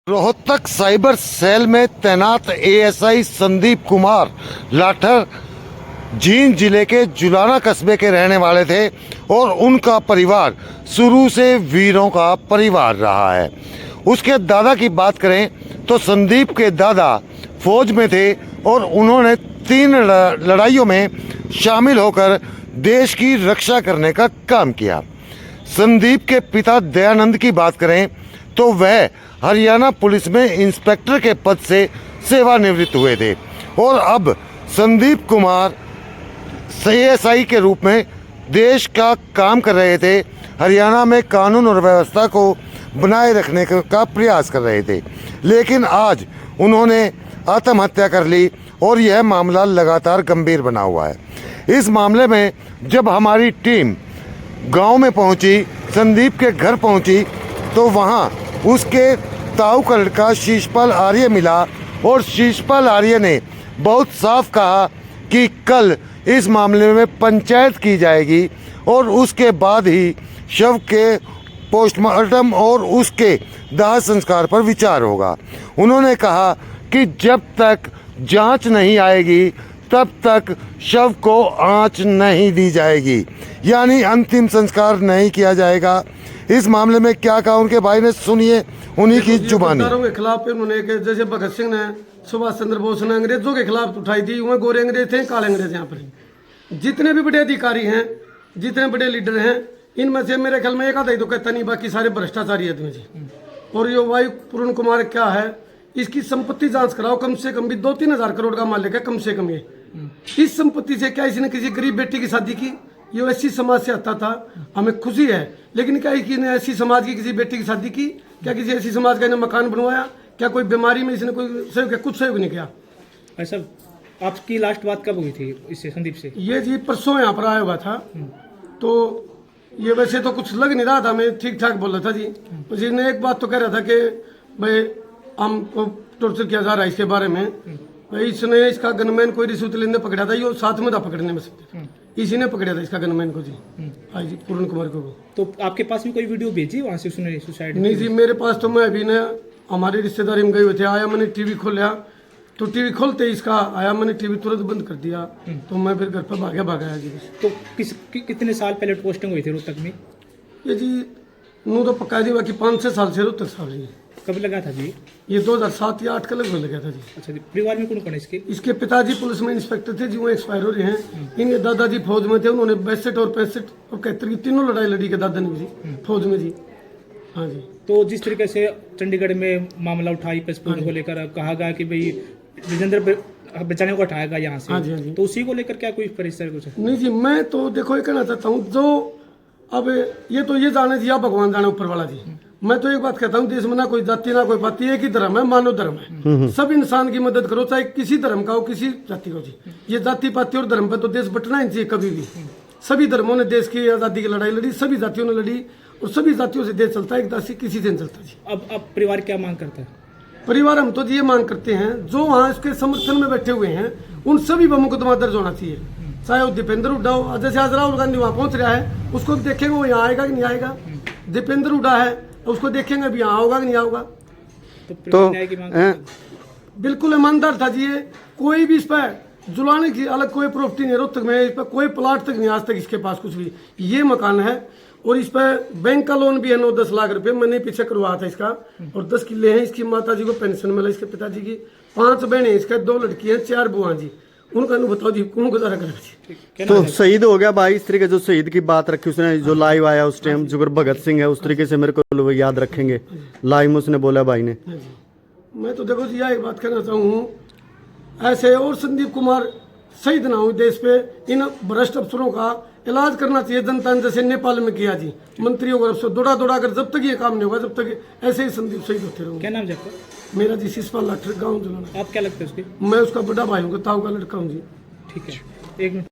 Rohtak cyber cell में तैनात ASI Sandeep Kumar Lathar Jind जिले के जुलाना कस्बे के रहने वाले थे और उनका परिवार शुरू से वीरों का परिवार रहा है। उसके दादा की बात करें तो संदीप के दादा फौज में थे और उन्होंने 3 लड़ाइयों में शामिल होकर देश की रक्षा करने का काम किया। संदीप के पिता दयानंद की बात करें तो वह हरियाणा पुलिस में इंस्पेक्टर के पद से सेवानिवृत्त हुए थे और अब संदीप कुमार एएसआई के रूप में देश का काम कर रहे थे। हरियाणा में कानून और व्यवस्था को बनाए रखने का प्रयास कर रहे थे, लेकिन आज उन्होंने आत्महत्या कर ली और यह मामला लगातार गंभीर बना हुआ है। इस मामले में जब हमारी टीम गांव में पहुंची, संदीप के घर पहुंची, तो वहां उसके ताऊ का लड़का शीशपाल आर्य मिला और शीशपाल आर्य ने बहुत साफ कहा कि कल इस मामले में पंचायत की जाएगी और उसके बाद ही शव के पोस्टमार्टम और उसके दाह संस्कार पर विचार होगा। उन्होंने कहा कि जब तक जांच नहीं आएगी तब तक शव को आंच नहीं दी जाएगी, यानी अंतिम संस्कार नहीं किया जाएगा। इस मामले में क्या कहा उनके भाई ने, सुनिए उन्हीं की जुबानी। के खिलाफ उन्होंने जैसे भगत सिंह ने, सुभाष चंद्र बोस ने अंग्रेजों के खिलाफ उठाई थी, वह गोरे अंग्रेज थे, काले अंग्रेज। यहाँ पर जितने भी बड़े अधिकारी हैं, जितने बड़े लीडर हैं, इनमें से मेरे ख्याल में एक आधा ही तो कहता नहीं, बाकी सारे भ्रष्टाचारी आदमी जी। और ये वायु पूर्ण कुमार क्या है, इसकी संपत्ति जांच कराओ, कम से कम भी 2-3 हजार करोड़ का मालिक है कम से कम। ये इस संपत्ति से क्या इसने किसी गरीब बेटी की शादी की? ये ऐसी समाज से आता था, हमें खुशी है, लेकिन क्या इसने ऐसी समाज की किसी बेटी की शादी की? क्या किसी ऐसी समाज का इन्हें मकान बनवाया? क्या कोई बीमारी में इसने कोई सहयोग किया? कुछ सहयोग नहीं किया। ऐसा आपकी लास्ट बात कब हुई थी इससे, संदीप से? ये जी परसों यहाँ पर आया हुआ था, तो ये वैसे तो कुछ लग नहीं रहा था, मैं ठीक ठाक बोल रहा था जी। उसने एक बात तो कह रहा था कि भाई हमको टॉर्चर किया जा रहा है इसके बारे में। भाई इसने इसका गनमैन कोई रिश्वत लेने पकड़ा था, ये साथ में था पकड़ने में सकते, इसी ने पकड़ा था इसका गनमैन को जी। हाँ जी, पूर्ण कुमार को। तो आपके पास भी कोई वीडियो भेजी वहाँ से उसने सुसाइड? नहीं जी, मेरे पास तो मैं अभी ने हमारे रिश्तेदारी में गए हुए थे, आया मैंने टीवी खोला तो टीवी खोलते इसका आया, मैंने टीवी तुरंत बंद कर दिया, तो मैं फिर घर पर भागाया जी। तो कितने साल पहले पोस्टिंग हुई थी रोहतक में? ये जी नू तो पक्का जी, बाकी 5-6 साल से रोहतक साहब जी। कब लगा था जी? ये 2007 या 8 का लगभग लगा था जी। अच्छा जी। परिवार में कौन कौन है इसके? इसके पिताजी पुलिस में इंस्पेक्टर थे जी, वो एक्सपायर हो रहे हैं। इनके दादाजी फौज में थे, उन्होंने 62 और 65 और 71 की तीनों लड़ाई लड़ी के दादा ने जी, फौज में जी। हाँ जी। तो जिस तरीके से चंडीगढ़ में मामला उठाई पासपोर्ट को लेकर कहा गया कि भाई विजेंद्र बेचारे को हटाएगा यहाँ से, हाँ जी, हाँ जी। तो उसी को लेकर क्या कोई परिसर कुछ? नहीं जी, मैं तो देखो ये कहना चाहता हूँ, जो अब ये तो ये जाने जी, भगवान जाने ऊपर वाला जी। मैं तो एक बात कहता हूँ, देश में ना कोई जाति ना कोई पाति, एक ही धर्म है, मानव धर्म है। सब इंसान की मदद करो, चाहे किसी धर्म का हो, किसी जाति का हो जी। ये जाति पाति और धर्म पर तो देश बटना ही चाहिए कभी भी। सभी धर्मों ने देश की आजादी की लड़ाई लड़ी, सभी जातियों ने लड़ी और सभी जातियों से देश चलता है, एक जाति किसी से नहीं चलता जी। अब परिवार क्या मांग करता है? परिवार हम तो ये मांग करते हैं, जो वहाँ इसके समर्थन में बैठे हुए हैं उन सभी पर मुकदमा दर्ज होना चाहिए। चाहे वो दीपेंद्र हुड्डा हो, जैसे आज राहुल गांधी वहाँ पहुंच रहा है, उसको भी देखेंगे वो यहाँ आएगा कि नहीं आएगा। दीपेंद्र हुड्डा है, उसको देखेंगे अभी यहाँ होगा कि नहीं होगा। तो न्याय की मांग बिल्कुल ईमानदार था जी। ये कोई भी इस पर जुलाने की अलग कोई प्रॉपर्टी नहीं, रोहतक में इस पर कोई प्लाट तक नहीं आज तक इसके पास कुछ भी। ये मकान है और इस पर बैंक का लोन भी है 9-10 लाख रुपए, मैंने पीछे करवाया था इसका। और 10 किले हैं, इसकी माता जी को पेंशन मिला, इसके पिताजी की 5 बहनें, इसके 2 लड़की हैं, 4 बुआ जी। उनका बताओ जी कौन गुजारा करेगा? तो शहीद हो गया भाई, इस तरीके जो शहीद की बात रखी उसने, जो लाइव आया उस टाइम, जुगर भगत सिंह है, उस तरीके से मेरे को याद रखेंगे लाइव में उसने बोला भाई ने। मैं तो देखो जी यह एक बात कहना चाहूँ, ऐसे और संदीप कुमार शहीद ना हो देश पे, इन भ्रष्ट अफसरों का इलाज करना चाहिए जनता ने, जैसे नेपाल में किया जी। मंत्रियों को अफसर दौड़ा कर, जब तक ये काम नहीं होगा तब तक ऐसे ही संदीप शहीद होते रहोगे। क्या नाम है आपका? मेरा जी शीशपाल लाठर, गाँव जुलाना। आप क्या लगते हैं उसके? मैं उसका बड़ा भाई हूँ, ताऊ का लड़का हूँ जी। ठीक है, एक मिनट।